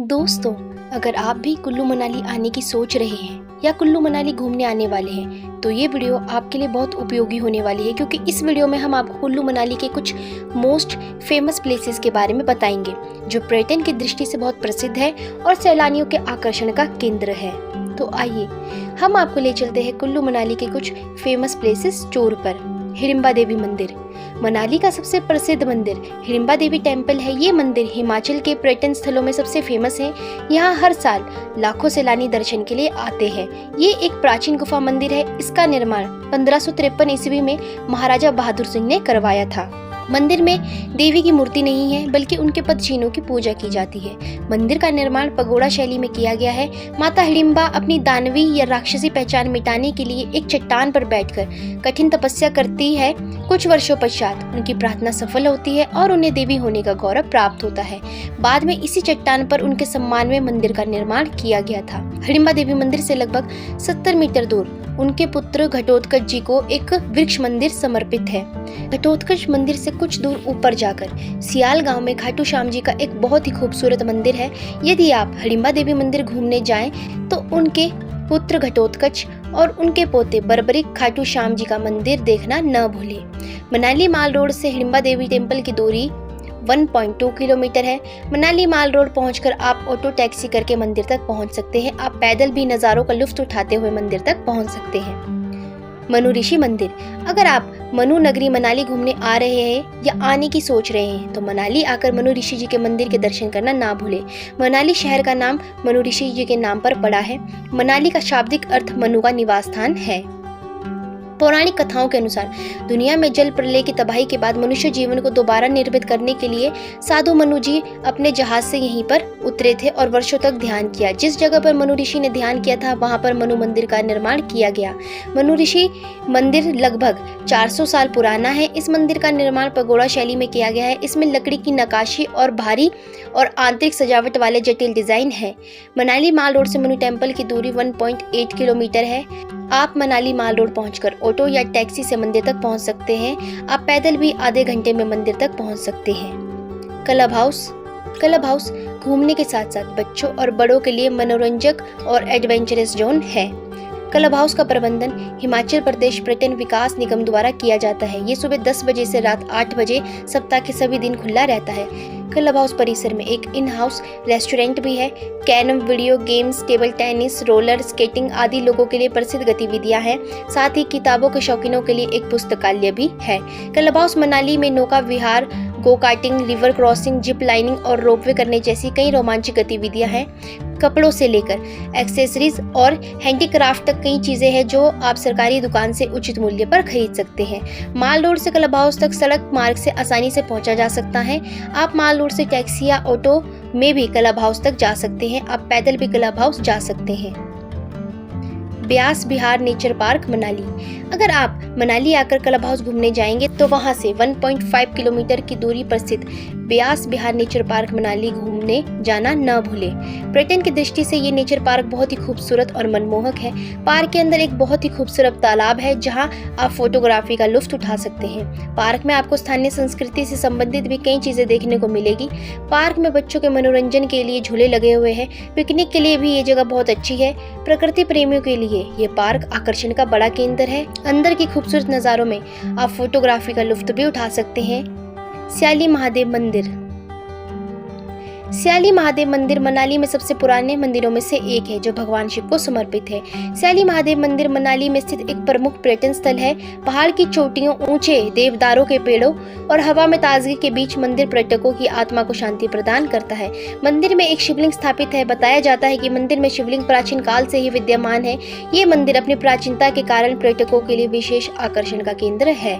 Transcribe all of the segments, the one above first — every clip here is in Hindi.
दोस्तों, अगर आप भी कुल्लू मनाली आने की सोच रहे हैं या कुल्लू मनाली घूमने आने वाले हैं तो ये वीडियो आपके लिए बहुत उपयोगी होने वाली है, क्योंकि इस वीडियो में हम आपको कुल्लू मनाली के कुछ मोस्ट फेमस प्लेसेस के बारे में बताएंगे जो पर्यटन की दृष्टि से बहुत प्रसिद्ध है और सैलानियों के आकर्षण का केंद्र है। तो आइए हम आपको ले चलते हैं कुल्लू मनाली के कुछ फेमस प्लेसेस टूर पर। हिडिंबा देवी मंदिर, मनाली का सबसे प्रसिद्ध मंदिर हिडिंबा देवी टेम्पल है। ये मंदिर हिमाचल के पर्यटन स्थलों में सबसे फेमस है। यहाँ हर साल लाखों सैलानी दर्शन के लिए आते हैं। ये एक प्राचीन गुफा मंदिर है। इसका निर्माण 1553 ईस्वी में महाराजा बहादुर सिंह ने करवाया था। मंदिर में देवी की मूर्ति नहीं है, बल्कि उनके पदचिन्हों की पूजा की जाती है। मंदिर का निर्माण पगोड़ा शैली में किया गया है। माता हिडिंबा अपनी दानवी या राक्षसी पहचान मिटाने के लिए एक चट्टान पर बैठकर कठिन तपस्या करती है। कुछ वर्षों पश्चात उनकी प्रार्थना सफल होती है और उन्हें देवी होने का गौरव प्राप्त होता है। बाद में इसी चट्टान पर उनके सम्मान में मंदिर का निर्माण किया गया था। हिडिंबा देवी मंदिर से लगभग 70 मीटर दूर उनके पुत्र घटोत्कच जी को एक वृक्ष मंदिर समर्पित है। घटोत्कच मंदिर से कुछ दूर ऊपर जाकर सियाल गांव में खाटू श्याम जी का एक बहुत ही खूबसूरत मंदिर है। यदि आप हिडिंबा देवी मंदिर घूमने जाएं तो उनके पुत्र घटोत्कच और उनके पोते बर्बरिक खाटू श्याम जी का मंदिर देखना न भूलें। मनाली माल रोड से हिडिंबा देवी टेम्पल की दूरी 1.2 किलोमीटर है। मनाली माल रोड पहुंचकर आप ऑटो टैक्सी करके मंदिर तक पहुंच सकते हैं। आप पैदल भी नज़ारों का लुत्फ उठाते हुए मंदिर तक पहुंच सकते हैं। मनु ऋषि मंदिर, अगर आप मनु नगरी मनाली घूमने आ रहे हैं या आने की सोच रहे हैं तो मनाली आकर मनु ऋषि जी के मंदिर के दर्शन करना ना भूलें। मनाली शहर का नाम मनु ऋषि जी के नाम पर पड़ा है। मनाली का शाब्दिक अर्थ मनु का निवास स्थान है। पौराणिक कथाओं के अनुसार दुनिया में जल प्रलय की तबाही के बाद मनुष्य जीवन को दोबारा निर्मित करने के लिए साधु मनु जी अपने जहाज से यहीं पर उतरे थे और वर्षों तक ध्यान किया। जिस जगह पर मनु ऋषि ने ध्यान किया था वहां पर मनु मंदिर का निर्माण किया गया। मनु ऋषि मंदिर लगभग 400 साल पुराना है। इस मंदिर का निर्माण पगोड़ा शैली में किया गया है। इसमें लकड़ी की नक्काशी और भारी और आंतरिक सजावट वाले जटिल डिजाइन है। मनाली माल रोड से मनु टेम्पल की दूरी 1.8 किलोमीटर है। आप मनाली माल रोड पहुंचकर ऑटो या टैक्सी से मंदिर तक पहुंच सकते हैं। आप पैदल भी आधे घंटे में मंदिर तक पहुंच सकते हैं। क्लब हाउस, क्लब हाउस घूमने के साथ साथ बच्चों और बड़ों के लिए मनोरंजक और एडवेंचरस जोन है। क्लब हाउस का प्रबंधन हिमाचल प्रदेश पर्यटन विकास निगम द्वारा किया जाता है। ये सुबह 10 बजे से रात 8 बजे सप्ताह के सभी दिन खुला रहता है। क्लब हाउस परिसर में एक इन हाउस रेस्टोरेंट भी है। Carrom, video games, table tennis, roller skating आदि लोगों के लिए प्रसिद्ध गतिविधियां हैं। साथ ही किताबों के शौकीनों के लिए एक पुस्तकालय भी है। क्लब हाउस मनाली में नौका विहार, go karting, river crossing, zip lining और रोपवे करने जैसी कई रोमांचक गतिविधियां हैं। कपड़ों से लेकर एक्सेसरीज और हैंडीक्राफ्ट तक कई चीजें हैं जो आप सरकारी दुकान से उचित मूल्य पर खरीद सकते हैं। माल रोड से क्लब हाउस तक सड़क मार्ग से आसानी से पहुंचा जा सकता है। आप माल रोड से टैक्सी या ऑटो में भी क्लब हाउस तक जा सकते हैं। आप पैदल भी क्लब हाउस जा सकते हैं। ब्यास बिहार नेचर पार्क मनाली, अगर आप मनाली आकर क्लब हाउस घूमने जाएंगे तो वहां से 1.5 किलोमीटर की दूरी पर स्थित ब्यास बिहार नेचर पार्क मनाली घूमने जाना न भूलें। पर्यटन की दृष्टि से ये नेचर पार्क बहुत ही खूबसूरत और मनमोहक है। पार्क के अंदर एक बहुत ही खूबसूरत तालाब है जहां आप फोटोग्राफी का लुत्फ उठा सकते हैं। पार्क में आपको स्थानीय संस्कृति से संबंधित भी कई चीजें देखने को मिलेगी। पार्क में बच्चों के मनोरंजन के लिए झूले लगे हुए हैं। पिकनिक के लिए भी ये जगह बहुत अच्छी है। प्रकृति प्रेमियों के लिए ये पार्क आकर्षण का बड़ा केंद्र है। अंदर की खूबसूरत नज़ारों में आप फोटोग्राफी का लुत्फ भी उठा सकते हैं। स्याली महादेव मंदिर, स्याली महादेव मंदिर मनाली में सबसे पुराने मंदिरों में से एक है जो भगवान शिव को समर्पित है। स्याली महादेव मंदिर मनाली में स्थित एक प्रमुख पर्यटन स्थल है। पहाड़ की चोटियों, ऊंचे देवदारों के पेड़ों और हवा में ताजगी के बीच मंदिर पर्यटकों की आत्मा को शांति प्रदान करता है। मंदिर में एक शिवलिंग स्थापित है। बताया जाता है कि मंदिर में शिवलिंग प्राचीन काल से ही विद्यमान है। ये मंदिर अपनी प्राचीनता के कारण पर्यटकों के लिए विशेष आकर्षण का केंद्र है।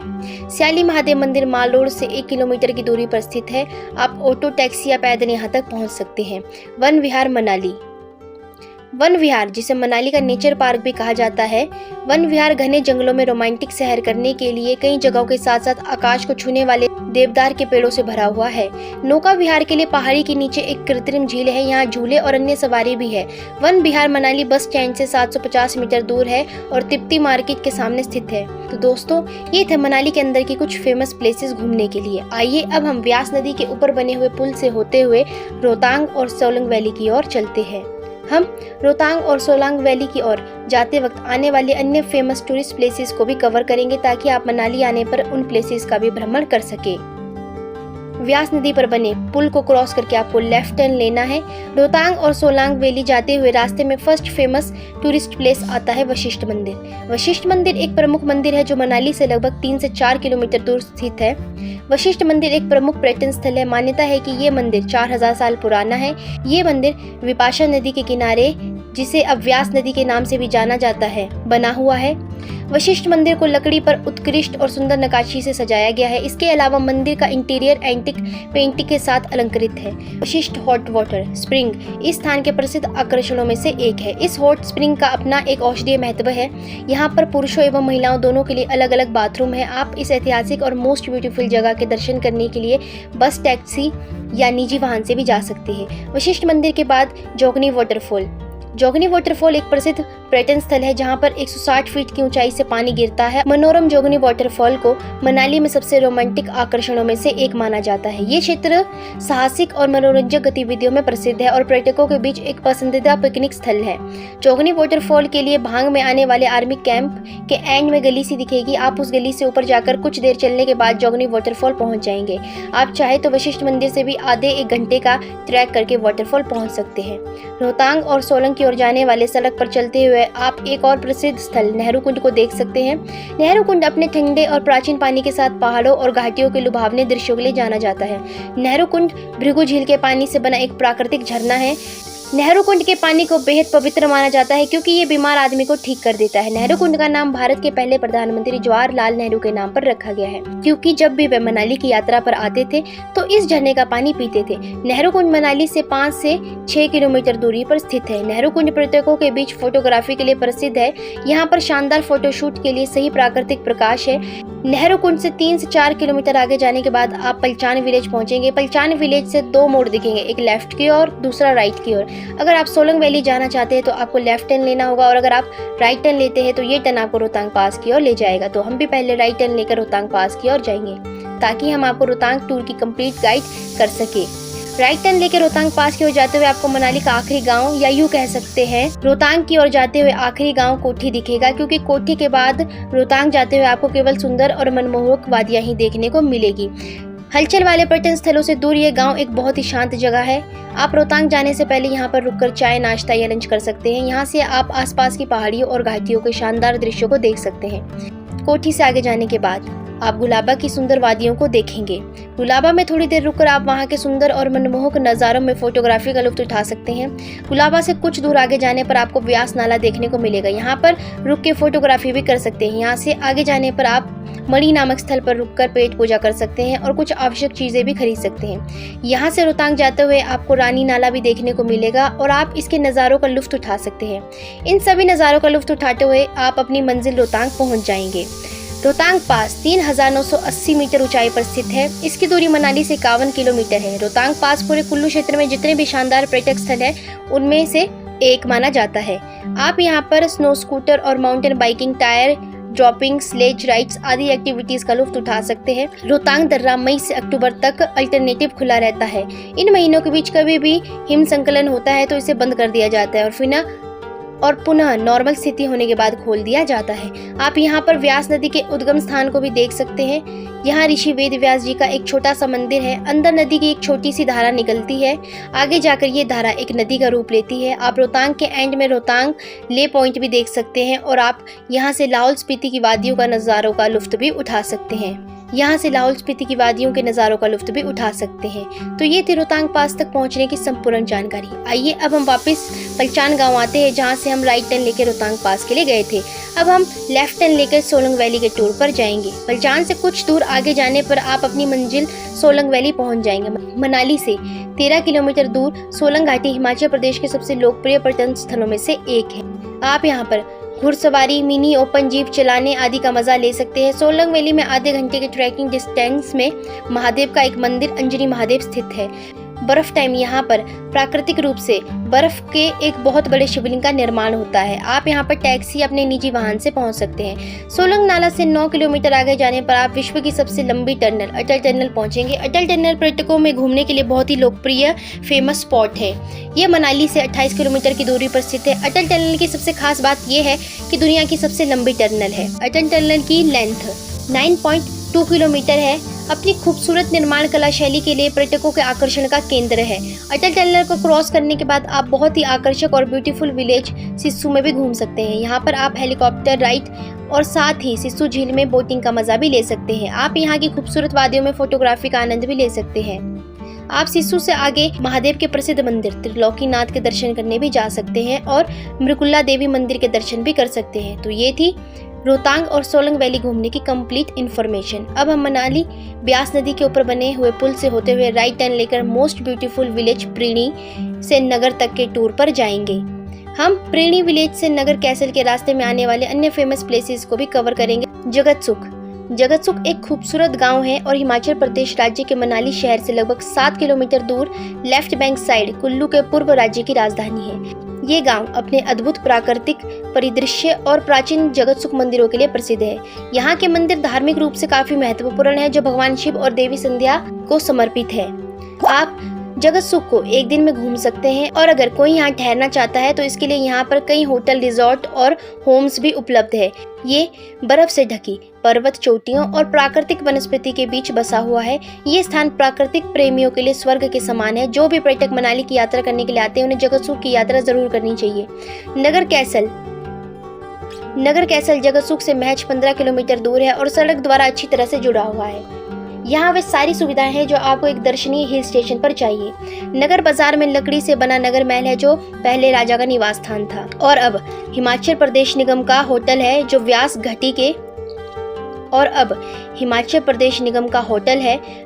स्याली महादेव मंदिर माल रोड से 1 किलोमीटर की दूरी पर स्थित है। आप ऑटो, टैक्सी या पैदल यहाँ तक पहुंच सकते हैं। वन विहार मनाली, वन विहार, जिसे मनाली का नेचर पार्क भी कहा जाता है। वन विहार घने जंगलों में रोमांटिक सैर करने के लिए कई जगहों के साथ साथ आकाश को छूने वाले देवदार के पेड़ों से भरा हुआ है। नौका विहार के लिए पहाड़ी के नीचे एक कृत्रिम झील है, यहाँ झूले और अन्य सवारी भी है। वन विहार मनाली बस स्टैंड से 750 मीटर दूर है और तिप्ती मार्केट के सामने स्थित है। तो दोस्तों, ये थे मनाली के अंदर की कुछ फेमस प्लेसेस घूमने के लिए। आइए अब हम व्यास नदी के ऊपर बने हुए पुल से होते हुए रोहतांग और सोलंग वैली की ओर चलते हैं। हम रोहतांग और सोलांग वैली की ओर जाते वक्त आने वाले अन्य फेमस टूरिस्ट प्लेसेस को भी कवर करेंगे ताकि आप मनाली आने पर उन प्लेसेस का भी भ्रमण कर सके। व्यास नदी पर बने पुल को क्रॉस करके आपको लेफ्ट टर्न लेना है। रोहतांग और सोलांग वैली जाते हुए रास्ते में फर्स्ट फेमस टूरिस्ट प्लेस आता है वशिष्ठ मंदिर। वशिष्ठ मंदिर एक प्रमुख मंदिर है जो मनाली से लगभग 3 से 4 किलोमीटर दूर स्थित है। वशिष्ठ मंदिर एक प्रमुख पर्यटन स्थल है। मान्यता है कि ये मंदिर 4000 साल पुराना है। ये मंदिर विपाशा नदी के किनारे, जिसे अब व्यास नदी के नाम से भी जाना जाता है, बना हुआ है। वशिष्ठ मंदिर को लकड़ी पर उत्कृष्ट और सुंदर नक्काशी से सजाया गया है। इसके अलावा मंदिर का इंटीरियर एंटिक पेंटिंग के साथ अलंकृत है। वशिष्ठ हॉट वाटर स्प्रिंग इस स्थान के प्रसिद्ध आकर्षणों में से एक है। इस हॉट स्प्रिंग का अपना एक औषधीय महत्व है। यहाँ पर पुरुषों एवं महिलाओं दोनों के लिए अलग अलग बाथरूम है। आप इस ऐतिहासिक और मोस्ट ब्यूटीफुल जगह के दर्शन करने के लिए बस, टैक्सी या निजी वाहन से भी जा सकते हैं। वशिष्ठ मंदिर के बाद जोगनी वाटरफॉल। जोगनी वाटरफॉल एक प्रसिद्ध पर्यटन स्थल है जहां पर 160 फीट की ऊंचाई से पानी गिरता है। मनोरम जोगनी वाटरफॉल को मनाली में सबसे रोमांटिक आकर्षणों में से एक माना जाता है। ये क्षेत्र साहसिक और मनोरंजक गतिविधियों में प्रसिद्ध है और पर्यटकों के बीच एक पसंदीदा पिकनिक स्थल है। जोगनी वाटरफॉल के लिए भांग में आने वाले आर्मी कैंप के एंड में गली सी दिखेगी। आप उस गली से ऊपर जाकर कुछ देर चलने के बाद जोगनी वाटरफॉल पहुंच जाएंगे। आप चाहे तो वशिष्ठ मंदिर से भी आधे 1 घंटे का ट्रैक करके वाटरफॉल पहुंच सकते हैं। रोहतांग और सोलंग की ओर जाने वाले सड़क पर चलते हुए आप एक और प्रसिद्ध स्थल नेहरू कुंड को देख सकते हैं। नेहरू कुंड अपने ठंडे और प्राचीन पानी के साथ पहाड़ों और घाटियों के लुभावने दृश्यों के लिए जाना जाता है। नेहरू कुंड भृगु झील के पानी से बना एक प्राकृतिक झरना है। नेहरू कुंड के पानी को बेहद पवित्र माना जाता है क्योंकि ये बीमार आदमी को ठीक कर देता है। नेहरू कुंड का नाम भारत के पहले प्रधानमंत्री जवाहरलाल नेहरू के नाम पर रखा गया है क्योंकि जब भी वे मनाली की यात्रा पर आते थे तो इस झरने का पानी पीते थे। नेहरू कुंड मनाली से 5 से 6 किलोमीटर दूरी पर स्थित है। नेहरू कुंड पर्यटकों के बीच फोटोग्राफी के लिए प्रसिद्ध है। यहाँ पर शानदार फोटोशूट के लिए सही प्राकृतिक प्रकाश है। नेहरू कुंड से 3 से 4 किलोमीटर आगे जाने के बाद आप पलचान विलेज पहुंचेंगे। पलचान विलेज से 2 मोड़ दिखेंगे, एक लेफ्ट की ओर, दूसरा राइट की ओर। अगर आप सोलंग वैली जाना चाहते हैं तो आपको लेफ्ट टर्न लेना होगा और अगर आप राइट टर्न लेते हैं तो ये टर्न आपको रोहतांग पास की ओर ले जाएगा। तो हम भी पहले राइट टर्न लेकर रोहतांग पास की ओर जाएंगे ताकि हम आपको रोहतांग टूर की कंप्लीट गाइड कर सके। राइट टर्न लेकर रोहतांग पास की ओर जाते हुए आपको मनाली का आखिरी गांव या यूं कह सकते हैं रोहतांग की ओर जाते हुए आखिरी गांव कोठी दिखेगा क्योंकि कोठी के बाद रोहतांग जाते हुए आपको केवल सुंदर और मनमोहक वादियां ही देखने को मिलेगी। हलचल वाले पर्यटन स्थलों से दूर ये गांव एक बहुत ही शांत जगह है। आप रोहतांग जाने से पहले यहाँ पर रुककर चाय, नाश्ता या लंच कर सकते हैं। यहाँ से आप आसपास की पहाड़ियों और घाटियों के शानदार दृश्यों को देख सकते हैं। कोठी से आगे जाने के बाद आप गुलाबा की सुंदर वादियों को देखेंगे। गुलाबा में थोड़ी देर रुककर आप वहां के सुंदर और मनमोहक नज़ारों में फोटोग्राफी का लुत्फ उठा सकते हैं। गुलाबा से कुछ दूर आगे जाने पर आपको व्यास नाला देखने को मिलेगा। यहाँ पर रुक के फोटोग्राफी भी कर सकते हैं। यहाँ से आगे जाने पर आप मणि नामक स्थल पर रुककर पेट पूजा कर सकते हैं और कुछ आवश्यक चीजें भी खरीद सकते हैं। यहाँ से रोहतांग जाते हुए आपको रानी नाला भी देखने को मिलेगा और आप इसके नज़ारों का लुत्फ उठा सकते हैं। इन सभी नज़ारों का लुत्फ उठाते हुए आप अपनी मंजिल रोहतांग पहुँच जाएंगे। रोहतांग पास 3980 मीटर ऊंचाई पर स्थित है। इसकी दूरी मनाली से 51 किलोमीटर है। रोहतांग पास पूरे कुल्लू क्षेत्र में जितने भी शानदार पर्यटक स्थल है उनमें से एक माना जाता है। आप यहाँ पर स्नो स्कूटर और mountain biking, tyre dropping, sledge rides आदि एक्टिविटीज का लुत्फ उठा सकते हैं। रोहतांग दर्रा मई से अक्टूबर तक अल्टरनेटिव खुला रहता है। इन महीनों के बीच कभी भी हिम संकलन होता है तो इसे बंद कर दिया जाता है और पुनः नॉर्मल स्थिति होने के बाद खोल दिया जाता है। आप यहाँ पर व्यास नदी के उद्गम स्थान को भी देख सकते हैं। यहाँ ऋषि वेद व्यास जी का एक छोटा सा मंदिर है। अंदर नदी की एक छोटी सी धारा निकलती है। आगे जाकर ये धारा एक नदी का रूप लेती है। आप रोहतांग के एंड में रोहतांग ले पॉइंट भी देख सकते हैं और आप यहाँ से लाहौल स्पीति की वादियों का नज़ारों का लुत्फ भी उठा सकते हैं। यहाँ से लाहौल स्पीति की वादियों के नज़ारों का लुत्फ भी उठा सकते हैं। तो ये थी रोहतांग पास तक पहुँचने की संपूर्ण जानकारी। आइए अब हम वापस पलचान गांव आते हैं, जहाँ से हम राइट टर्न लेकर रोहतांग पास के लिए गए थे। अब हम लेफ्ट टर्न लेकर सोलंग वैली के टूर पर जाएंगे। पलचान से कुछ दूर आगे जाने पर आप अपनी मंजिल सोलंग वैली पहुंच जाएंगे। मनाली से 13 किलोमीटर दूर सोलंग घाटी हिमाचल प्रदेश के सबसे लोकप्रिय पर्यटन स्थलों में से एक है। आप यहाँ पर घुड़सवारी, मिनी ओपन जीप चलाने आदि का मजा ले सकते हैं। सोलंग वैली में आधे घंटे के ट्रैकिंग डिस्टेंस में महादेव का एक मंदिर अंजनी महादेव स्थित है। बर्फ टाइम यहाँ पर प्राकृतिक रूप से बर्फ के एक बहुत बड़े शिवलिंग का निर्माण होता है। आप यहाँ पर टैक्सी अपने निजी वाहन से पहुँच सकते हैं। सोलंग नाला से 9 किलोमीटर आगे जाने पर आप विश्व की सबसे लंबी टनल अटल टनल पहुँचेंगे। अटल टनल पर्यटकों में घूमने के लिए बहुत ही लोकप्रिय फेमस स्पॉट है। ये मनाली से 28 किलोमीटर की दूरी पर स्थित है। अटल टनल की सबसे खास बात यह है कि दुनिया की सबसे लंबी टनल है। अटल टनल की लेंथ 9.2 किलोमीटर है। अपनी खूबसूरत निर्माण कला शैली के लिए पर्यटकों के आकर्षण का केंद्र है। अटल टनल को क्रॉस करने के बाद आप बहुत ही आकर्षक और ब्यूटीफुल विलेज सिस्सू में भी घूम सकते हैं। यहाँ पर आप हेलीकॉप्टर राइड और साथ ही सिस्सू झील में बोटिंग का मजा भी ले सकते हैं। आप यहाँ की खूबसूरत वादियों में फोटोग्राफी का आनंद भी ले सकते हैं। आप सिस्सू से आगे महादेव के प्रसिद्ध मंदिर त्रिलोकीनाथ के दर्शन करने भी जा सकते हैं और मृकुल्ला देवी मंदिर के दर्शन भी कर सकते हैं। तो ये थी रोहतांग और सोलंग वैली घूमने की कंप्लीट इन्फॉर्मेशन। अब हम मनाली ब्यास नदी के ऊपर बने हुए पुल से होते हुए राइट टर्न लेकर मोस्ट ब्यूटीफुल विलेज प्रीणी से नगर तक के टूर पर जाएंगे। हम प्रीणी विलेज से नगर कैसल के रास्ते में आने वाले अन्य फेमस प्लेसेस को भी कवर करेंगे। जगतसुख एक खूबसूरत गांव है और हिमाचल प्रदेश राज्य के मनाली शहर से लगभग 7 किलोमीटर दूर लेफ्ट बैंक साइड कुल्लू के पूर्व राज्य की राजधानी है। ये गांव अपने अद्भुत प्राकृतिक परिदृश्य और प्राचीन जगतसुख मंदिरों के लिए प्रसिद्ध है। यहाँ के मंदिर धार्मिक रूप से काफी महत्वपूर्ण है, जो भगवान शिव और देवी संध्या को समर्पित है। आप जगतसुख को एक दिन में घूम सकते हैं और अगर कोई यहाँ ठहरना चाहता है तो इसके लिए यहाँ पर कई होटल, रिजॉर्ट और होम्स भी उपलब्ध है। ये बर्फ से ढकी पर्वत चोटियों और प्राकृतिक वनस्पति के बीच बसा हुआ है। ये स्थान प्राकृतिक प्रेमियों के लिए स्वर्ग के समान है। जो भी पर्यटक मनाली की यात्रा करने के लिए आते हैं उन्हें जगतसुख की यात्रा जरूर करनी चाहिए। नगर कैसल जगतसुख से महज 15 किलोमीटर दूर है और सड़क द्वारा अच्छी तरह से जुड़ा हुआ है। यहाँ वे सारी सुविधाएं हैं जो आपको एक दर्शनीय हिल स्टेशन पर चाहिए। नगर बाजार में लकड़ी से बना नगर महल है, जो पहले राजा का निवास स्थान था और अब हिमाचल प्रदेश निगम का होटल है,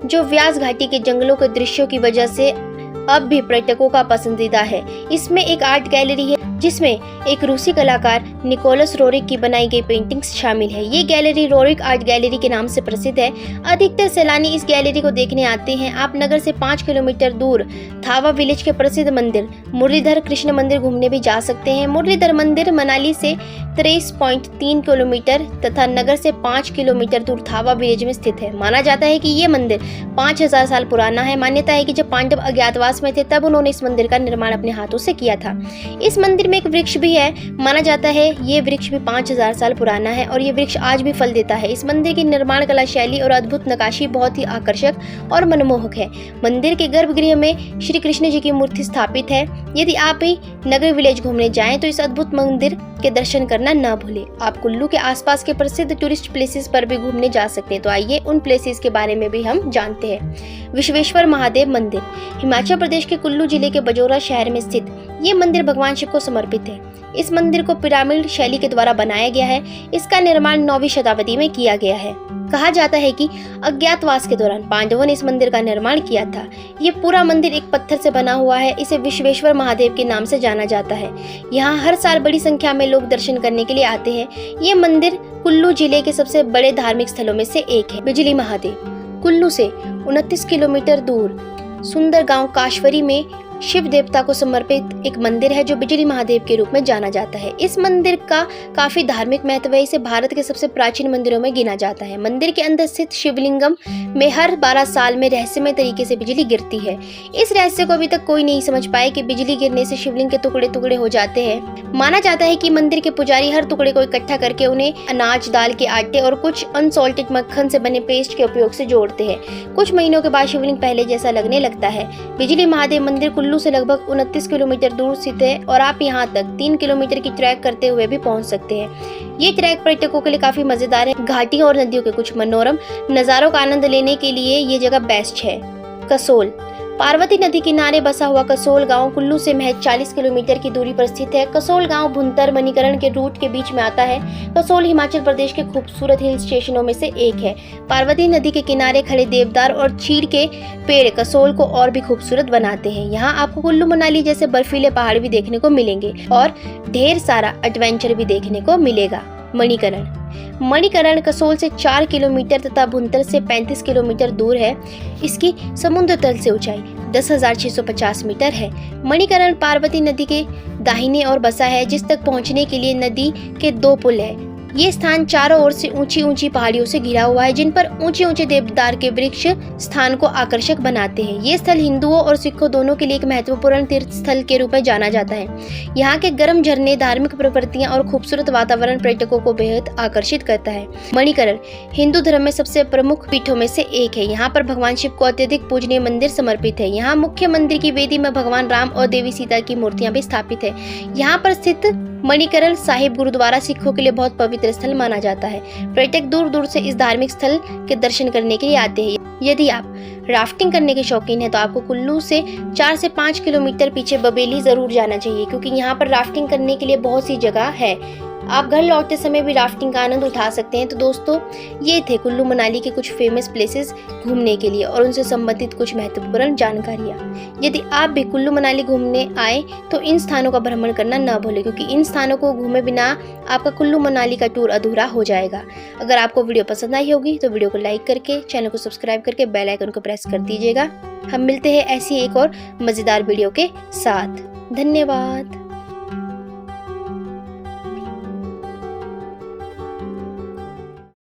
जो व्यास घाटी के जंगलों के दृश्यों की वजह से अब भी पर्यटकों का पसंदीदा है। इसमें एक आर्ट गैलरी है जिसमें एक रूसी कलाकार निकोलस रोरिक की बनाई गई पेंटिंग्स शामिल है। ये गैलरी रोरिक आर्ट गैलरी के नाम से प्रसिद्ध है। अधिकतर सैलानी इस गैलरी को देखने आते हैं। आप नगर से 5 किलोमीटर दूर थावा विलेज के प्रसिद्ध मंदिर मुरलीधर कृष्ण मंदिर घूमने भी जा सकते हैं। मुरलीधर मंदिर मनाली से 23.3 किलोमीटर तथा नगर से 5 किलोमीटर दूर थावा विलेज में स्थित है। माना जाता है कि ये मंदिर 5000 साल पुराना है। मान्यता है कि जब पांडव अज्ञातवास में थे तब उन्होंने इस मंदिर का निर्माण अपने हाथों से किया था। इस मंदिर में एक वृक्ष भी है। माना जाता है ये वृक्ष भी 5000 साल पुराना है और ये वृक्ष आज भी फल देता है। इस मंदिर की निर्माण कला शैली और अद्भुत नक्काशी बहुत ही आकर्षक और मनमोहक है। मंदिर के गर्भगृह में श्री कृष्ण जी की मूर्ति स्थापित है। यदि आप भी नगर विलेज घूमने जाएं तो इस अद्भुत मंदिर के दर्शन करना न भूलें। आप कुल्लू के आसपास के प्रसिद्ध टूरिस्ट प्लेसेस पर भी घूमने जा सकते हैं। तो आइए उन प्लेसेस के बारे में भी हम जानते हैं। विश्वेश्वर महादेव मंदिर हिमाचल प्रदेश के कुल्लू जिले के बजौरा शहर में स्थित ये मंदिर भगवान शिव को समर्पित है। इस मंदिर को पिरामिड शैली के द्वारा बनाया गया है। इसका निर्माण 9वीं शताब्दी में किया गया है। कहा जाता है कि अज्ञातवास के दौरान पांडवों ने इस मंदिर का निर्माण किया था। ये पूरा मंदिर एक पत्थर से बना हुआ है। इसे विश्वेश्वर महादेव के नाम से जाना जाता है। यहाँ हर साल बड़ी संख्या में लोग दर्शन करने के लिए आते हैं। ये मंदिर कुल्लू जिले के सबसे बड़े धार्मिक स्थलों में से एक है। बिजली महादेव कुल्लू से 29 किलोमीटर दूर सुंदर गांव काशवरी में शिव देवता को समर्पित एक मंदिर है, जो बिजली महादेव के रूप में जाना जाता है। इस मंदिर का काफी धार्मिक महत्व है। इसे भारत के सबसे प्राचीन मंदिरों में गिना जाता है। मंदिर के अंदर स्थित शिवलिंगम में हर 12 साल में रहस्यमय तरीके से बिजली गिरती है। इस रहस्य को अभी तक कोई नहीं समझ पाए कि बिजली गिरने से शिवलिंग के टुकड़े टुकड़े हो जाते हैं। माना जाता है कि मंदिर के पुजारी हर टुकड़े को इकट्ठा करके उन्हें अनाज, दाल के आटे और कुछ अनसॉल्टेड मक्खन से बने पेस्ट के उपयोग से जोड़ते हैं। कुछ महीनों के बाद शिवलिंग पहले जैसा लगने लगता है। बिजली महादेव मंदिर कुल्लू कुल्लू से लगभग 29 किलोमीटर दूर स्थित है और आप यहाँ तक 3 किलोमीटर की ट्रैक करते हुए भी पहुँच सकते हैं। ये ट्रैक पर्यटकों के लिए काफ़ी मज़ेदार है। घाटियों और नदियों के कुछ मनोरम नज़ारों का आनंद लेने के लिए ये जगह बेस्ट है। कसोल, पार्वती नदी किनारे बसा हुआ कसोल गांव कुल्लू से महज 40 किलोमीटर की दूरी पर स्थित है। कसोल गांव भुंतर मणिकरण के रूट के बीच में आता है। कसोल हिमाचल प्रदेश के खूबसूरत हिल स्टेशनों में से एक है। पार्वती नदी के किनारे खड़े देवदार और चीड़ के पेड़ कसोल को और भी खूबसूरत बनाते हैं। यहाँ आपको कुल्लू मनाली जैसे बर्फीले पहाड़ भी देखने को मिलेंगे और ढेर सारा एडवेंचर भी देखने को मिलेगा। मणिकरण कसोल से 4 किलोमीटर तथा भुंतर से 35 किलोमीटर दूर है। इसकी समुद्र तल से ऊंचाई 10,650 मीटर है। मणिकरण पार्वती नदी के दाहिने ओर बसा है, जिस तक पहुंचने के लिए नदी के 2 पुल है। ये स्थान चारों ओर से ऊंची ऊंची पहाड़ियों से घिरा हुआ है, जिन पर ऊंचे ऊंचे देवदार के वृक्ष स्थान को आकर्षक बनाते हैं। ये स्थल हिंदुओं और सिखों दोनों के लिए एक महत्वपूर्ण तीर्थ स्थल के रूप में जाना जाता है। यहाँ के गर्म झरने, धार्मिक प्रवृत्तियां और खूबसूरत वातावरण पर्यटकों को बेहद आकर्षित करता है। मणिकरण हिंदू धर्म में सबसे प्रमुख पीठों में से एक है। यहाँ पर भगवान शिव को अत्यधिक पूजनीय मंदिर समर्पित है। यहाँ मुख्य मंदिर की वेदी में भगवान राम और देवी सीता की मूर्तियां भी स्थापित है। यहाँ पर स्थित मणिकरण साहिब गुरुद्वारा सिखों के लिए बहुत पवित्र स्थल माना जाता है। पर्यटक दूर दूर से इस धार्मिक स्थल के दर्शन करने के लिए आते हैं। यदि आप राफ्टिंग करने के शौकीन हैं तो आपको कुल्लू से 4 से 5 किलोमीटर पीछे बबेली जरूर जाना चाहिए, क्योंकि यहाँ पर राफ्टिंग करने के लिए बहुत सी जगह है। आप घर लौटते समय भी राफ्टिंग का आनंद उठा सकते हैं। तो दोस्तों, ये थे कुल्लू मनाली के कुछ फेमस प्लेसेस घूमने के लिए और उनसे संबंधित कुछ महत्वपूर्ण जानकारियाँ। यदि आप भी कुल्लू मनाली घूमने आए तो इन स्थानों का भ्रमण करना न भूलें, क्योंकि इन स्थानों को घूमे बिना आपका कुल्लू मनाली का टूर अधूरा हो जाएगा। अगर आपको वीडियो पसंद आई होगी तो वीडियो को लाइक करके, चैनल को सब्सक्राइब करके बेल आइकन को प्रेस कर दीजिएगा। हम मिलते हैं ऐसी एक और मज़ेदार वीडियो के साथ। धन्यवाद।